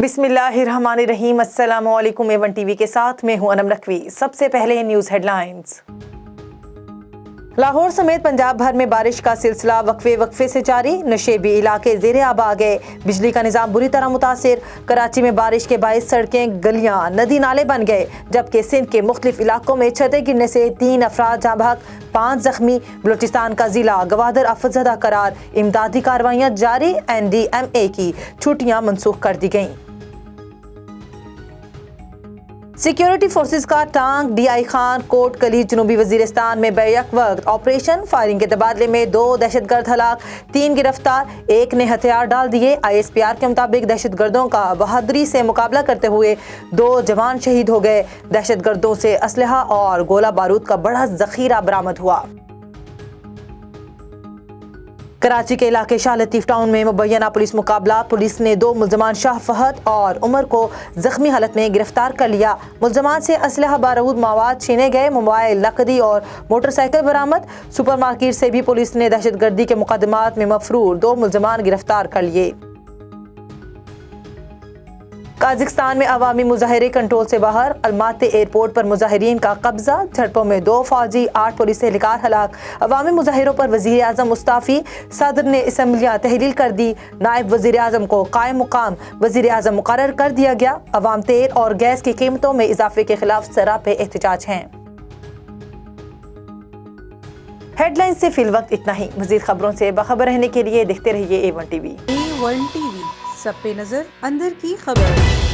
बिस्मिल्लाहिर्रहमानिर्रहीम। अस्सलाम वालेकुम। A1 टीवी के साथ मैं हूं अनम नकवी। सबसे पहले न्यूज़ हेडलाइंस। लाहौर समेत पंजाब भर में बारिश का सिलसिला वक्फे से जारी। नशेबी इलाके ज़ेरे आब आ गए। बिजली का निज़ाम बुरी तरह मुतासिर। कराची में बारिश के बाइस सड़कें, गलियां, नदी नाले बन गए, जबकि सिंध के मुख्तलिफ इलाकों में छतें गिरने से 3 अफराद जाँ बहक, 5 जख्मी। बलूचिस्तान का जिला गवादर आफतज़दा करार। इमदादी कार्रवाइयाँ जारी। NDMA की छुट्टियाँ मनसूख कर दी गईं। सिक्योरिटी फोर्सेस का टांग DI खान कोट कली जनूबी वजीरिस्तान में बैक वक्त ऑपरेशन। फायरिंग के तबादले में 2 दहशतगर्द हलाक, 3 गिरफ्तार, 1 ने हथियार डाल दिए। ISPR के मुताबिक दहशतगर्दों का बहादुरी से मुकाबला करते हुए 2 जवान शहीद हो गए। दहशतगर्दों से असलहा और गोला बारूद का बड़ा जखीरा बरामद हुआ। कराची के इलाके शाह लतीफ टाउन में मुबैना पुलिस मुकाबला। पुलिस ने 2 मुल्जमान शाह फहद और उमर को जख्मी हालत में गिरफ्तार कर लिया। मुल्जमान से असलहा बारूद मवाद छीने गए। मोबाइल, नकदी और मोटरसाइकिल बरामद। सुपरमार्केट से भी पुलिस ने दहशतगर्दी के मुकदमात में मफरूर 2 मुल्जमान गिरफ्तार कर लिए। काज़ाकिस्तान में अवामी मुजाहिरे कंट्रोल से बाहर। अलमाती एयरपोर्ट पर मुजाहिरीन का कब्जा। झड़पों में 2 फौजी, 8 पुलिस एहलकार हलाक। अवामी मुजाहिरों पर वज़ीर आज़म मुस्ताफ़ी। सदर ने असम्बलियाँ तहलील कर दी। नायब वज़ीर आज़म को कायम मुकाम वज़ीर आज़म मुकर्रर कर दिया गया। अवाम तेल और गैस की कीमतों में इजाफे के खिलाफ सरापे एहतजाज हैं। हेडलाइन से फिल वक्त इतना ही। मज़ीद खबरों से बाखबर रहने के लिए देखते रहिए A1 टीवी। A1 टीवी, सब पे नजर, अंदर की खबर।